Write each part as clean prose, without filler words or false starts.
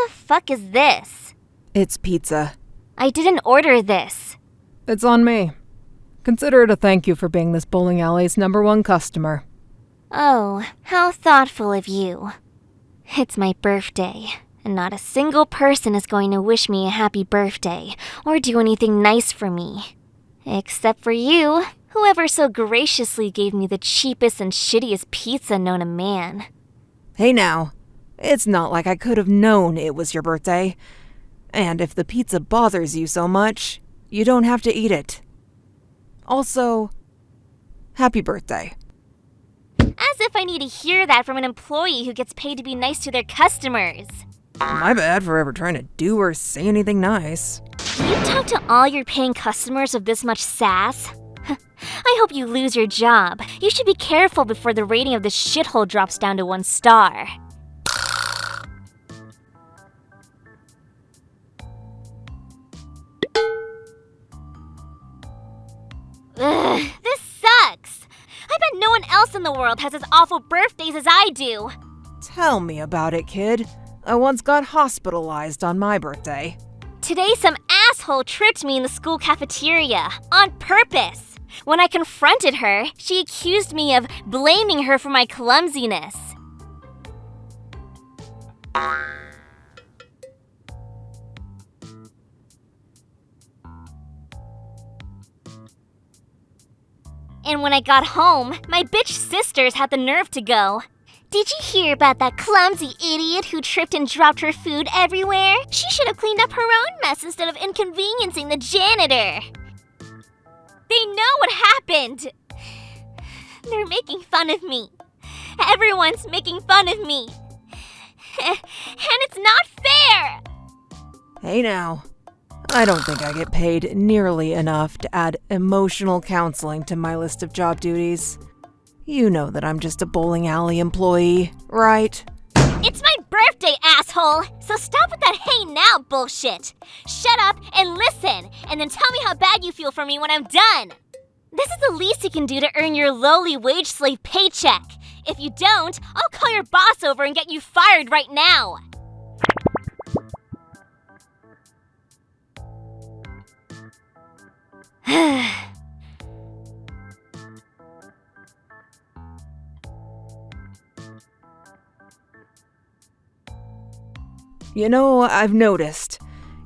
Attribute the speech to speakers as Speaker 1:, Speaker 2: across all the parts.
Speaker 1: the fuck is this?
Speaker 2: It's pizza.
Speaker 1: I didn't order this.
Speaker 2: It's on me. Consider it a thank you for being this bowling alley's #1 customer.
Speaker 1: Oh, how thoughtful of you. It's my birthday, and not a single person is going to wish me a happy birthday or do anything nice for me. Except for you, whoever so graciously gave me the cheapest and shittiest pizza known to man.
Speaker 2: Hey now, it's not like I could have known it was your birthday. And if the pizza bothers you so much, you don't have to eat it. Also, happy birthday.
Speaker 1: As if I need to hear that from an employee who gets paid to be nice to their customers.
Speaker 2: My bad for ever trying to do or say anything nice.
Speaker 1: You talk to all your paying customers with this much sass? I hope you lose your job. You should be careful before the rating of this shithole drops down to 1 star. Ugh, this sucks! I bet no one else in the world has as awful birthdays as I do.
Speaker 2: Tell me about it, kid. I once got hospitalized on my birthday.
Speaker 1: Today, some asshole tripped me in the school cafeteria, on purpose. When I confronted her, she accused me of blaming her for my clumsiness. And when I got home, my bitch sisters had the nerve to go, "Did you hear about that clumsy idiot who tripped and dropped her food everywhere? She should have cleaned up her own mess instead of inconveniencing the janitor." They know what happened. They're making fun of me. Everyone's making fun of me. And it's not fair.
Speaker 2: Hey now, I don't think I get paid nearly enough to add emotional counseling to my list of job duties. You know that I'm just a bowling alley employee, right?
Speaker 1: It's my birthday, asshole! So stop with that "hey now" bullshit. Shut up and listen, and then tell me how bad you feel for me when I'm done. This is the least you can do to earn your lowly wage slave paycheck. If you don't, I'll call your boss over and get you fired right now.
Speaker 2: You know, I've noticed.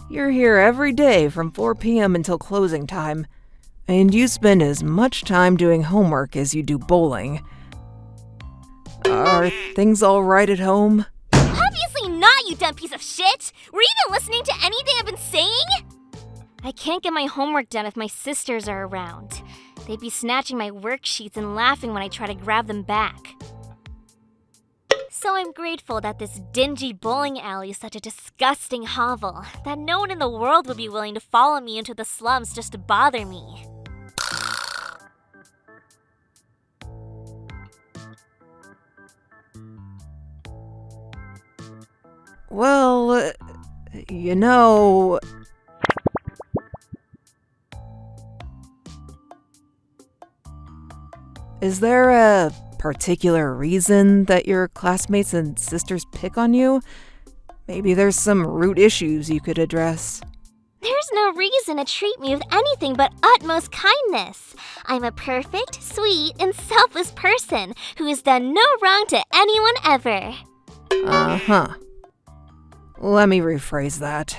Speaker 2: You're here every day from 4 p.m. until closing time, and you spend as much time doing homework as you do bowling. Are things all right at home?
Speaker 1: Obviously not, you dumb piece of shit! Were you even listening to anything I've been saying? I can't get my homework done if my sisters are around. They'd be snatching my worksheets and laughing when I try to grab them back. So I'm grateful that this dingy bowling alley is such a disgusting hovel that no one in the world would be willing to follow me into the slums just to bother me.
Speaker 2: Well, you know... Is there a particular reason that your classmates and sisters pick on you? Maybe there's some root issues you could address.
Speaker 1: There's no reason to treat me with anything but utmost kindness. I'm a perfect, sweet, and selfless person who has done no wrong to anyone ever.
Speaker 2: Uh-huh. Let me rephrase that.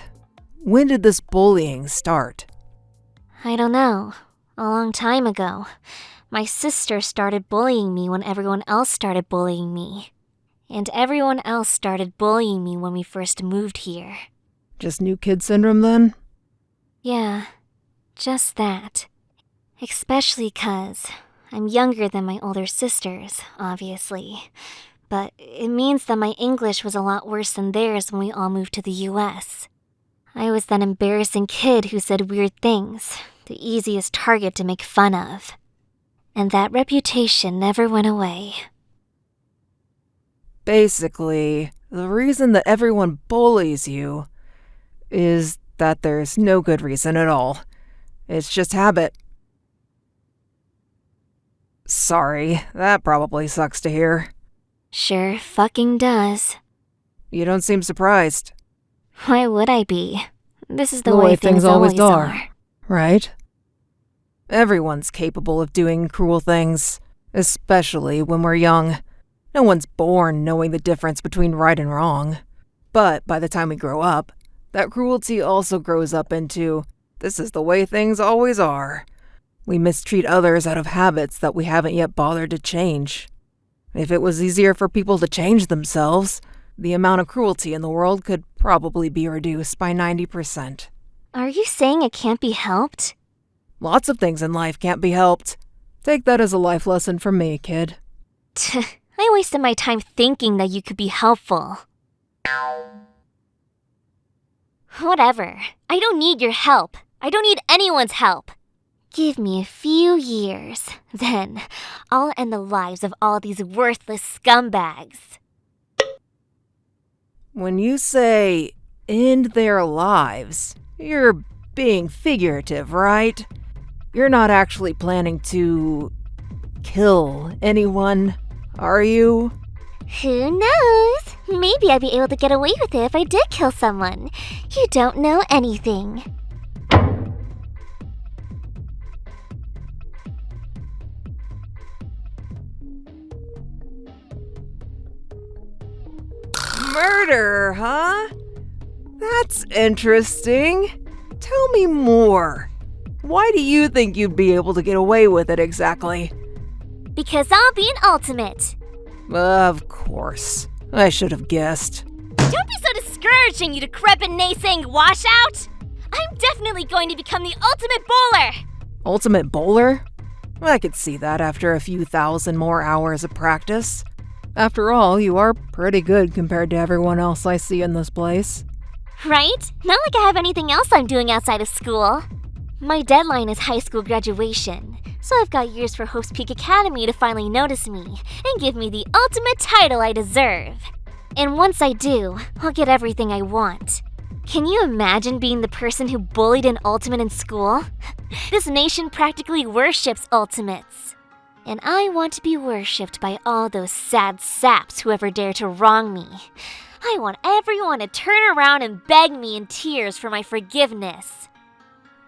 Speaker 2: When did this bullying start?
Speaker 1: I don't know. A long time ago. My sister started bullying me when everyone else started bullying me. And everyone else started bullying me when we first moved here.
Speaker 2: Just new kid syndrome then?
Speaker 1: Yeah, just that. Especially 'cause I'm younger than my older sisters, obviously. But it means that my English was a lot worse than theirs when we all moved to the US. I was that embarrassing kid who said weird things, the easiest target to make fun of. And that reputation never went away.
Speaker 2: Basically, the reason that everyone bullies you is that there's no good reason at all. It's just habit. Sorry, that probably sucks to hear.
Speaker 1: Sure fucking does.
Speaker 2: You don't seem surprised.
Speaker 1: Why would I be? This is the
Speaker 2: way
Speaker 1: way things always are.
Speaker 2: Right? Everyone's capable of doing cruel things, especially when we're young. No one's born knowing the difference between right and wrong. But by the time we grow up, that cruelty also grows up into, this is the way things always are. We mistreat others out of habits that we haven't yet bothered to change. If it was easier for people to change themselves, the amount of cruelty in the world could probably be reduced by 90%.
Speaker 1: Are you saying it can't be helped?
Speaker 2: Lots of things in life can't be helped. Take that as a life lesson from me, kid.
Speaker 1: I wasted my time thinking that you could be helpful. Whatever. I don't need your help. I don't need anyone's help. Give me a few years, then I'll end the lives of all these worthless scumbags.
Speaker 2: When you say, end their lives, you're being figurative, right? You're not actually planning to kill anyone, are you?
Speaker 1: Who knows? Maybe I'd be able to get away with it if I did kill someone. You don't know anything.
Speaker 2: Murder, huh? That's interesting. Tell me more. Why do you think you'd be able to get away with it exactly?
Speaker 1: Because I'll be an ultimate.
Speaker 2: Of course. I should have guessed.
Speaker 1: Don't be so discouraging, you decrepit naysaying washout! I'm definitely going to become the ultimate bowler!
Speaker 2: Ultimate bowler? I could see that after a few thousand more hours of practice. After all, you are pretty good compared to everyone else I see in this place.
Speaker 1: Right? Not like I have anything else I'm doing outside of school. My deadline is high school graduation, so I've got years for Hope's Peak Academy to finally notice me and give me the ultimate title I deserve. And once I do, I'll get everything I want. Can you imagine being the person who bullied an ultimate in school? This nation practically worships ultimates. And I want to be worshipped by all those sad saps who ever dare to wrong me. I want everyone to turn around and beg me in tears for my forgiveness.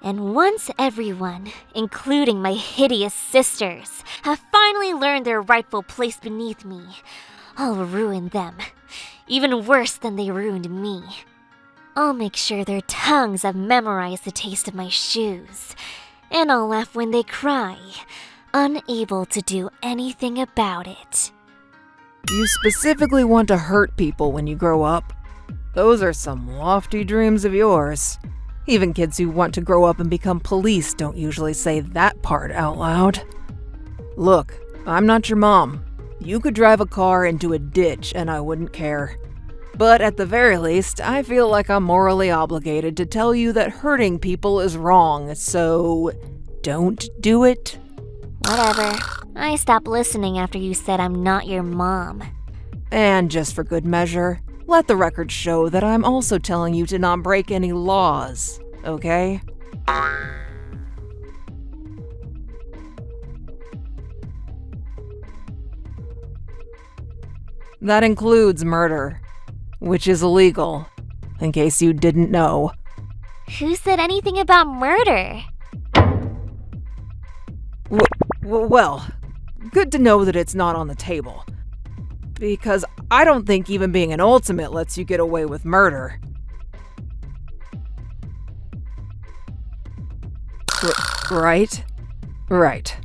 Speaker 1: And once everyone, including my hideous sisters, have finally learned their rightful place beneath me, I'll ruin them, even worse than they ruined me. I'll make sure their tongues have memorized the taste of my shoes, and I'll laugh when they cry, unable to do anything about it.
Speaker 2: You specifically want to hurt people when you grow up. Those are some lofty dreams of yours. Even kids who want to grow up and become police don't usually say that part out loud. Look, I'm not your mom. You could drive a car into a ditch and I wouldn't care. But at the very least, I feel like I'm morally obligated to tell you that hurting people is wrong, so don't do it.
Speaker 1: Whatever. I stopped listening after you said I'm not your mom.
Speaker 2: And just for good measure, let the record show that I'm also telling you to not break any laws, okay? That includes murder, which is illegal, in case you didn't know.
Speaker 1: Who said anything about murder?
Speaker 2: Well, good to know that it's not on the table. Because I don't think even being an ultimate lets you get away with murder. Right? Right.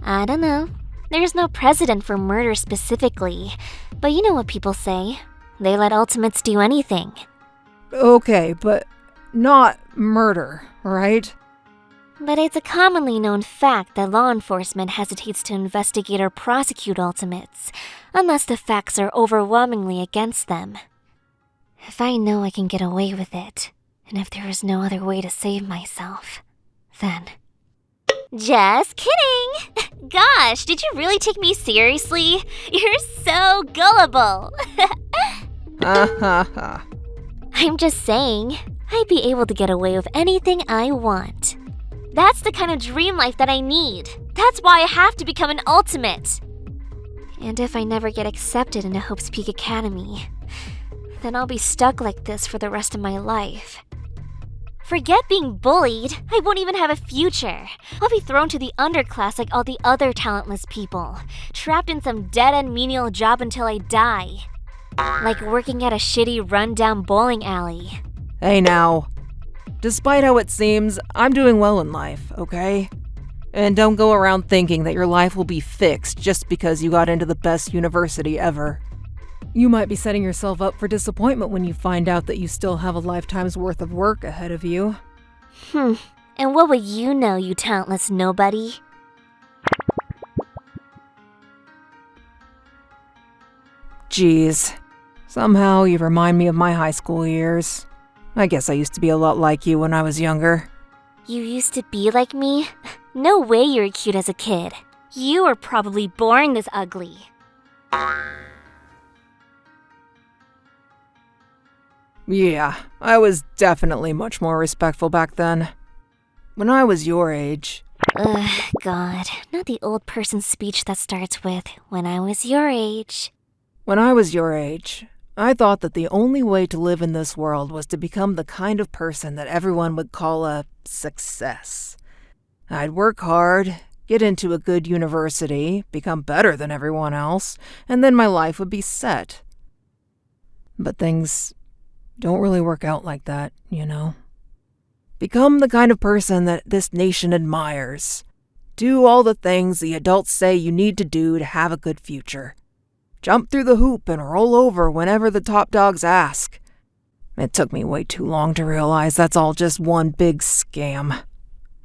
Speaker 1: I don't know. There's no precedent for murder specifically, but you know what people say. They let ultimates do anything.
Speaker 2: Okay, but not murder, right?
Speaker 1: But it's a commonly known fact that law enforcement hesitates to investigate or prosecute ultimates, unless the facts are overwhelmingly against them. If I know I can get away with it, and if there is no other way to save myself, then... Just kidding! Gosh, did you really take me seriously? You're so gullible! I'm just saying, I'd be able to get away with anything I want. That's the kind of dream life that I need. That's why I have to become an ultimate. And if I never get accepted into Hope's Peak Academy, then I'll be stuck like this for the rest of my life. Forget being bullied, I won't even have a future. I'll be thrown to the underclass like all the other talentless people, trapped in some dead-end menial job until I die. Like working at a shitty run-down bowling alley.
Speaker 2: Hey now. Despite how it seems, I'm doing well in life, okay? And don't go around thinking that your life will be fixed just because you got into the best university ever. You might be setting yourself up for disappointment when you find out that you still have a lifetime's worth of work ahead of you.
Speaker 1: And what would you know, you talentless nobody?
Speaker 2: Jeez. Somehow you remind me of my high school years. I guess I used to be a lot like you when I was younger.
Speaker 1: You used to be like me? No way you were cute as a kid. You were probably born this ugly.
Speaker 2: Yeah, I was definitely much more respectful back then. When I was your age.
Speaker 1: Ugh, God, not the old person speech that starts with, when I was your age.
Speaker 2: When I was your age, I thought that the only way to live in this world was to become the kind of person that everyone would call a success. I'd work hard, get into a good university, become better than everyone else, and then my life would be set. But things don't really work out like that, you know. Become the kind of person that this nation admires. Do all the things the adults say you need to do to have a good future. Jump through the hoop and roll over whenever the top dogs ask. It took me way too long to realize that's all just one big scam.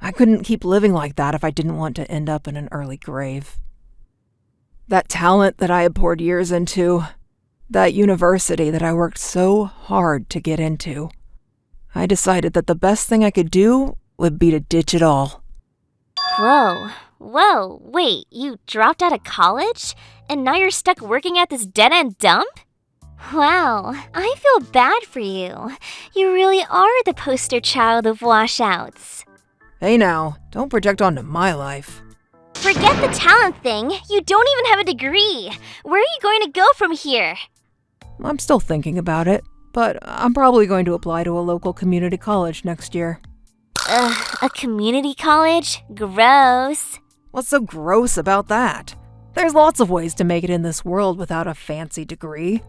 Speaker 2: I couldn't keep living like that if I didn't want to end up in an early grave. That talent that I had poured years into, that university that I worked so hard to get into, I decided that the best thing I could do would be to ditch it all.
Speaker 1: Whoa, wait, you dropped out of college? And now you're stuck working at this dead-end dump? Wow, I feel bad for you. You really are the poster child of washouts.
Speaker 2: Hey now, don't project onto my life.
Speaker 1: Forget the talent thing. You don't even have a degree. Where are you going to go from here?
Speaker 2: I'm still thinking about it, but I'm probably going to apply to a local community college next year.
Speaker 1: Ugh, a community college? Gross.
Speaker 2: What's so gross about that? There's lots of ways to make it in this world without a fancy degree.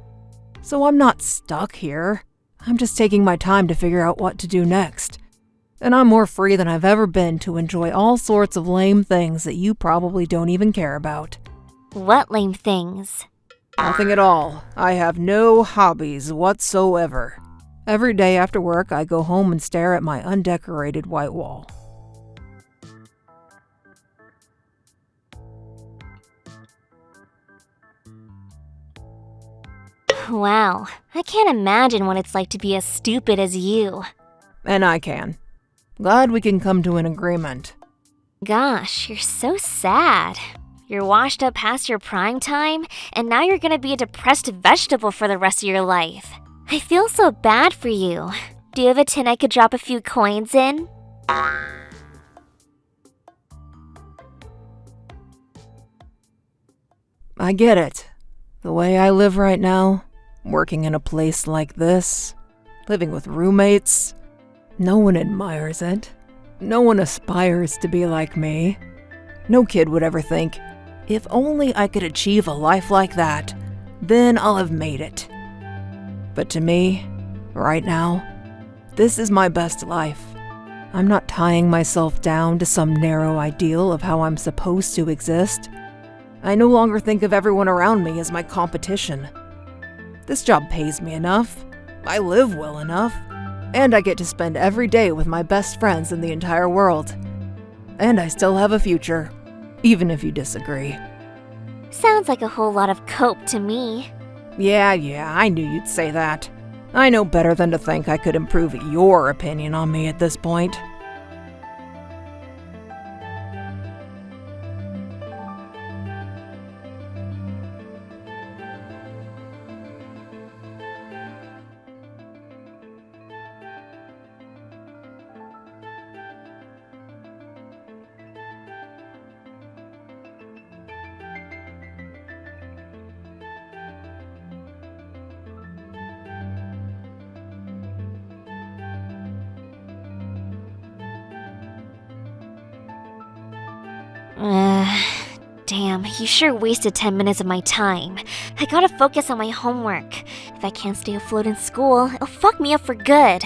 Speaker 2: So I'm not stuck here. I'm just taking my time to figure out what to do next. And I'm more free than I've ever been to enjoy all sorts of lame things that you probably don't even care about.
Speaker 1: What lame things?
Speaker 2: Nothing at all. I have no hobbies whatsoever. Every day after work, I go home and stare at my undecorated white wall.
Speaker 1: Wow, I can't imagine what it's like to be as stupid as you.
Speaker 2: And I can. Glad we can come to an agreement.
Speaker 1: Gosh, you're so sad. You're washed up past your prime time, and now you're gonna be a depressed vegetable for the rest of your life. I feel so bad for you. Do you have a tin I could drop a few coins in?
Speaker 2: I get it. The way I live right now, working in a place like this, living with roommates, no one admires it. No one aspires to be like me. No kid would ever think, if only I could achieve a life like that, then I'll have made it. But to me, right now, this is my best life. I'm not tying myself down to some narrow ideal of how I'm supposed to exist. I no longer think of everyone around me as my competition. This job pays me enough, I live well enough, and I get to spend every day with my best friends in the entire world. And I still have a future, even if you disagree.
Speaker 1: Sounds like a whole lot of cope to me.
Speaker 2: Yeah, I knew you'd say that. I know better than to think I could improve your opinion on me at this point.
Speaker 1: Damn, you sure wasted 10 minutes of my time. I gotta focus on my homework. If I can't stay afloat in school, it'll fuck me up for good.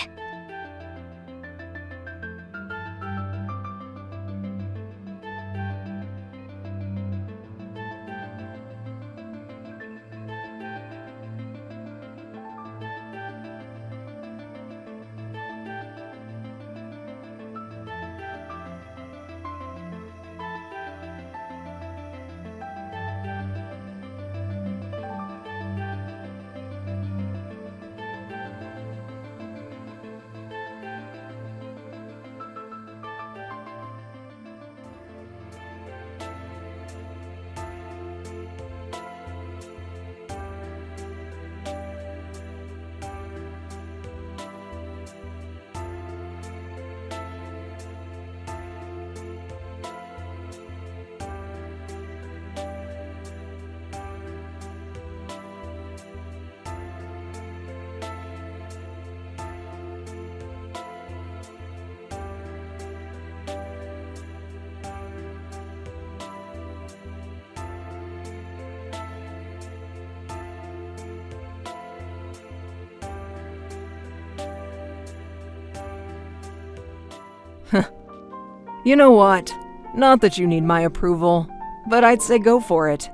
Speaker 2: You know what? Not that you need my approval, but I'd say go for it.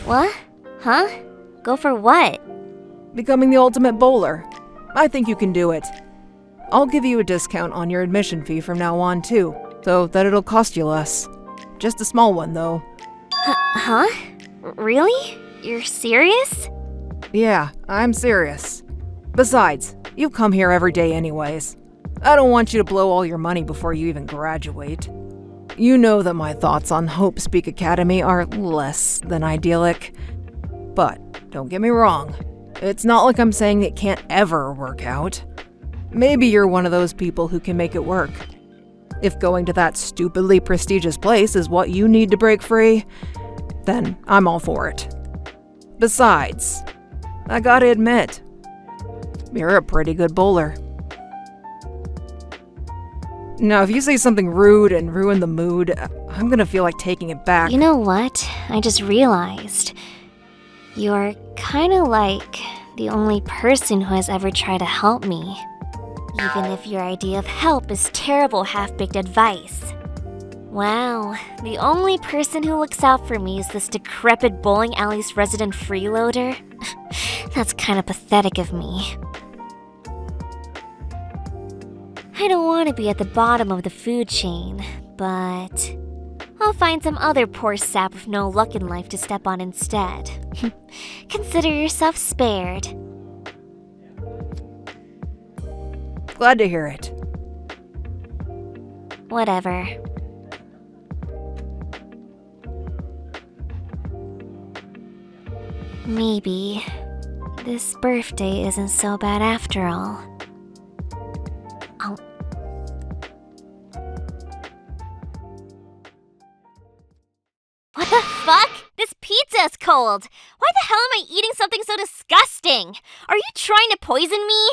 Speaker 1: What? Huh? Go for what?
Speaker 2: Becoming the ultimate bowler. I think you can do it. I'll give you a discount on your admission fee from now on, too, so that it'll cost you less. Just a small one, though.
Speaker 1: Huh? Really? You're serious?
Speaker 2: Yeah, I'm serious. Besides, you come here every day anyways. I don't want you to blow all your money before you even graduate. You know that my thoughts on Hope Speak Academy are less than idyllic. But don't get me wrong, it's not like I'm saying it can't ever work out. Maybe you're one of those people who can make it work. If going to that stupidly prestigious place is what you need to break free, then I'm all for it. Besides, I gotta admit, you're a pretty good bowler. Now, if you say something rude and ruin the mood, I'm gonna feel like taking it back.
Speaker 1: You know what? I just realized. You're kinda like the only person who has ever tried to help me. Even if your idea of help is terrible half-baked advice. Wow, the only person who looks out for me is this decrepit bowling alley's resident freeloader? That's kinda pathetic of me. I don't want to be at the bottom of the food chain, but I'll find some other poor sap with no luck in life to step on instead. Consider yourself spared.
Speaker 2: Glad to hear it.
Speaker 1: Whatever. Maybe this birthday isn't so bad after all. Oh. What the fuck? This pizza's cold! Why the hell am I eating something so disgusting? Are you trying to poison me?